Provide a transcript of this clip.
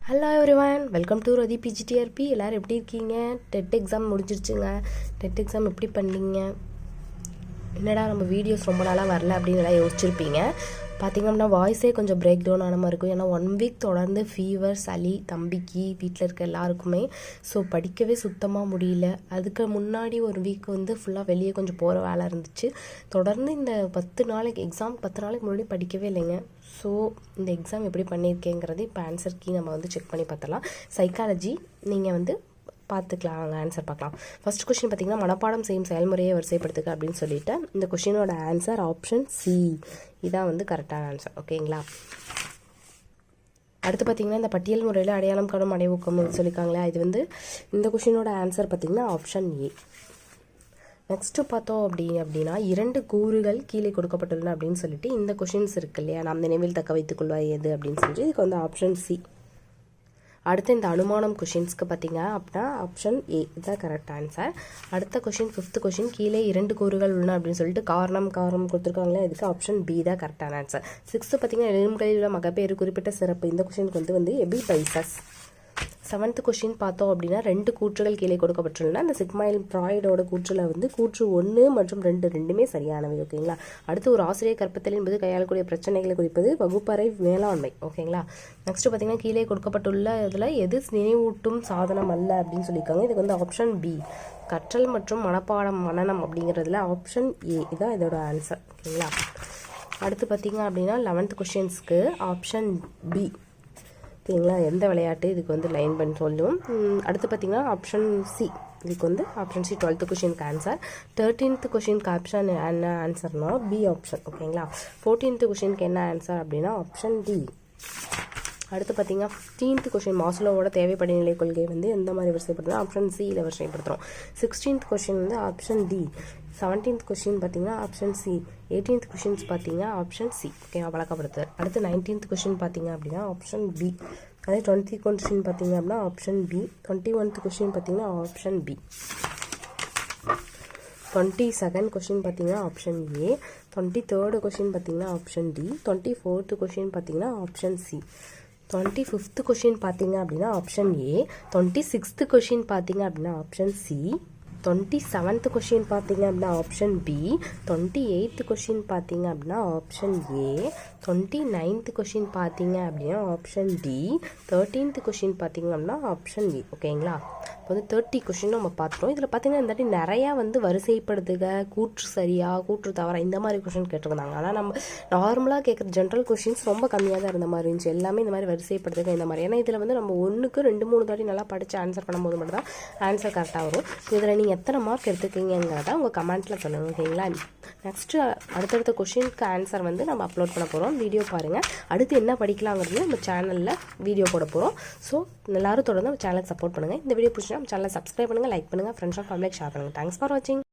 Hello everyone, welcome to Rathi PGTRB. எல்லோரும் எப்படி இருக்கீங்க? டெட் எக்ஸாம் முடிஞ்சிருச்சுங்க. டெட் எக்ஸாம் எப்படி பண்ணீங்க? என்னடா நம்ம வீடியோஸ் ரொம்ப நாளாக வரல அப்படின்னு எல்லாம் யோசிச்சிருப்பீங்க. பார்த்திங்கன்னா வாய்ஸே கொஞ்சம் பிரேக் டவுன் ஆன மாதிரி இருக்கும். ஏன்னா 1 வீக் தொடர்ந்து ஃபீவர், சளி, தம்பிக்கு, வீட்டில் இருக்க எல்லாருக்குமே. ஸோ படிக்கவே சுத்தமாக முடியல. அதுக்கு முன்னாடி 1 வீக் ஃபுல்லாக வெளியே கொஞ்சம் போகிற வேலை இருந்துச்சு. தொடர்ந்து இந்த 10 நாளைக்கு எக்ஸாம் 10 நாளைக்கு முன்னாடி படிக்கவே இல்லைங்க. ஸோ இந்த எக்ஸாம் எப்படி பண்ணியிருக்கேங்கிறது இப்போ ஆன்சர் கீ நம்ம செக் பண்ணி பார்த்தலாம். சைக்காலஜி நீங்கள் பார்த்துக்கலாம், அங்கே ஆன்சர் பார்க்கலாம். ஃபர்ஸ்ட் கொஸ்டின் பார்த்தீங்கன்னா, மனப்பாடம் செய்யும் செயல்முறையை வரிசைப்படுத்துக்க அப்படின்னு சொல்லிட்டு இந்த கொஸ்டினோட ஆன்சர் ஆப்ஷன் சி. இதான் கரெக்டான ஆன்சர். ஓகேங்களா? அடுத்து பார்த்தீங்கன்னா, இந்த பட்டியல் முறையில் அடையாளம் காணும் அடைவூக்கம் சொல்லியிருக்காங்களா, இது இந்த கொஸ்டினோட ஆன்சர் பார்த்தீங்கன்னா ஆப்ஷன் ஏ. நெக்ஸ்ட்டு பார்த்தோம் அப்படின்னா 2 கூறுகள் கீழே கொடுக்கப்பட்டுள்ளன அப்படின்னு சொல்லிட்டு இந்த கொஷின்ஸ் இருக்கு இல்லையா, நாம் நினைவில் தக்க வைத்துக் கொள்வாய் எது அப்படின்னு சொல்லிட்டு இதுக்கு ஆப்ஷன் சி. அடுத்து இந்த அனுமானம் கொஷின்ஸ்க்கு பார்த்தீங்க அப்படின்னா ஆப்ஷன் ஏ இதுதான் கரெக்ட் ஆன்சர். அடுத்த கொஷின் 5th கொஷின், கீழே 2 கூறுகள் உள்ளன அப்படின்னு சொல்லிட்டு காரணம் கொடுத்துருக்காங்களே, இதுக்கு ஆப்ஷன் பி தான் கரெக்டான ஆன்சர். 6th பார்த்தீங்கன்னா, எலும்புகளில் உள்ள மகப்பேறு குறிப்பிட்ட சிறப்பு. இந்த கொஷினுக்கு எபி பைசஸ். 7th கொஷின் பார்த்தோம் அப்படின்னா 2 கூற்றுகள் கீழே கொடுக்கப்பட்டுள்ளன. அந்த சிக்மாயில் ஃப்ராய்டோட கூற்றில் கூற்று 1 மற்றும் 2 ரெண்டுமே சரியானவை. ஓகேங்களா? அடுத்து ஒரு ஆசிரியர் கற்பித்தல் என்பது கையாளக்கூடிய பிரச்சனைகளை குறிப்பது வகுப்பறை மேலாண்மை. ஓகேங்களா? நெக்ஸ்ட் பார்த்தீங்கன்னா, கீழே கொடுக்கப்பட்டுள்ள இதில் எது நினைவூட்டும் சாதனம் அல்ல அப்படின்னு சொல்லியிருக்காங்க. இதுக்கு ஆப்ஷன் பி. கற்றல் மற்றும் மனனம் அப்படிங்கிறதுல ஆப்ஷன் ஏ இதான் இதோட ஆன்சர். ஓகேங்களா? அடுத்து பார்த்தீங்க அப்படின்னா 11th கொஷின்ஸ்க்கு ஆப்ஷன் பி. ஓகேங்களா? எந்த விளையாட்டு இதுக்கு லைன் பண்ணி சொல்லும். அடுத்து பார்த்தீங்கன்னா ஆப்ஷன் சி. இதுக்கு ஆப்ஷன் சி 12th கொஷினுக்கு ஆன்சர். 13th கொஷினுக்கு ஆப்ஷன் என்ன ஆன்சர்னா பி ஆப்ஷன். ஓகேங்களா? 14th கொஷினுக்கு என்ன ஆன்சர் அப்படின்னா ஆப்ஷன் டி. அடுத்து பார்த்தீங்கன்னா 15th கொஷின், மாஸ்லோவோட தேவை படிநிலை கொள்கை எந்த மாதிரி வரிசைப்படுத்துறோம்? ஆப்ஷன் சியில் வரிசைப்படுத்துகிறோம். 16th question option D. 17th question பார்த்தீங்கன்னா ஆப்ஷன் சி. 18th கொஷின்ஸ் பார்த்தீங்கன்னா ஆப்ஷன் சி. ஓகேவா? பழக்கப்படுத்து. அடுத்து 19th கொஷின் பார்த்தீங்க அப்படின்னா ஆப்ஷன் பி. அதே 20th கொஷின் பார்த்தீங்க அப்படின்னா ஆப்ஷன் பி. 21th கொஷின் பார்த்தீங்கன்னா ஆப்ஷன் பி. 22nd கொஷின் பார்த்தீங்கன்னா ஆப்ஷன் ஏ. 23rd கொஷின் பார்த்தீங்கன்னா ஆப்ஷன் டி. 24th கொஷின் பார்த்தீங்கன்னா ஆப்ஷன் சி. 25th கொஷின் பார்த்தீங்க அப்படின்னா ஆப்ஷன் ஏ. 26th கொஷின் பார்த்தீங்க அப்படின்னா ஆப்ஷன் சி. 27th கொஷின் பார்த்தீங்க அப்படின்னா ஆப்ஷன் பி. 28th கொஷின் பார்த்தீங்க அப்படின்னா ஆப்ஷன் ஏ. 29th கொஷின் பார்த்தீங்க அப்படின்னா ஆப்ஷன் டி. 13th கொஷின் பார்த்தீங்க அப்படின்னா ஆப்ஷன் ஏ. ஓகேங்களா? இப்போ 30 கொஷின் நம்ம பார்த்துட்டோம். இதில் பார்த்தீங்கன்னா இந்த வாட்டி நிறையா வரிசைப்படுத்துக, கூற்று சரியா, கூற்று தவறா, இந்த மாதிரி கொஷின் கேட்டிருந்தாங்க. ஆனால் நம்ம நார்மலாக கேட்குற ஜென்ரல் கொஷின்ஸ் ரொம்ப கம்மியாக தான் இருந்த மாதிரி இருந்துச்சு. எல்லாமே இந்த மாதிரி வரிசைப்படுத்துக இந்த மாதிரி. ஏன்னா இதில் நம்ம 1க்கு 2-3 தாட்டி நல்லா படித்து ஆன்சர் பண்ணும்போது மட்டும் தான் ஆன்சர் கரெக்டாக வரும். இதில் நீங்கள் எத்தனை மார்க் எடுத்துக்கிங்கிறத உங்கள் கமெண்ட்டில் சொல்லுங்கள். ஓகேங்களா? நெக்ஸ்ட்டு அடுத்தடுத்த கொஷினுக்கு ஆன்சர் நம்ம அப்லோட் பண்ண போகிறோம். வீடியோ பாருங்கள். அடுத்து என்ன படிக்கலாங்கிறது நம்ம சேனலில் வீடியோ போட போகிறோம். ஸோ எல்லோரும் தொடர்ந்து நம்ம சேனலுக்கு சப்போர்ட் பண்ணுங்கள். இந்த வீடியோ பிடிச்சினா நம்ம சேனலை சப்ஸ்கிரைப் பண்ணுங்கள், லைக் பண்ணுங்கள், ஃப்ரெண்ட்ஸ் அண்ட் ஃபேமிலிக்கு ஷேர் பண்ணுங்கள். தேங்க்ஸ் ஃபார் வாட்சிங்.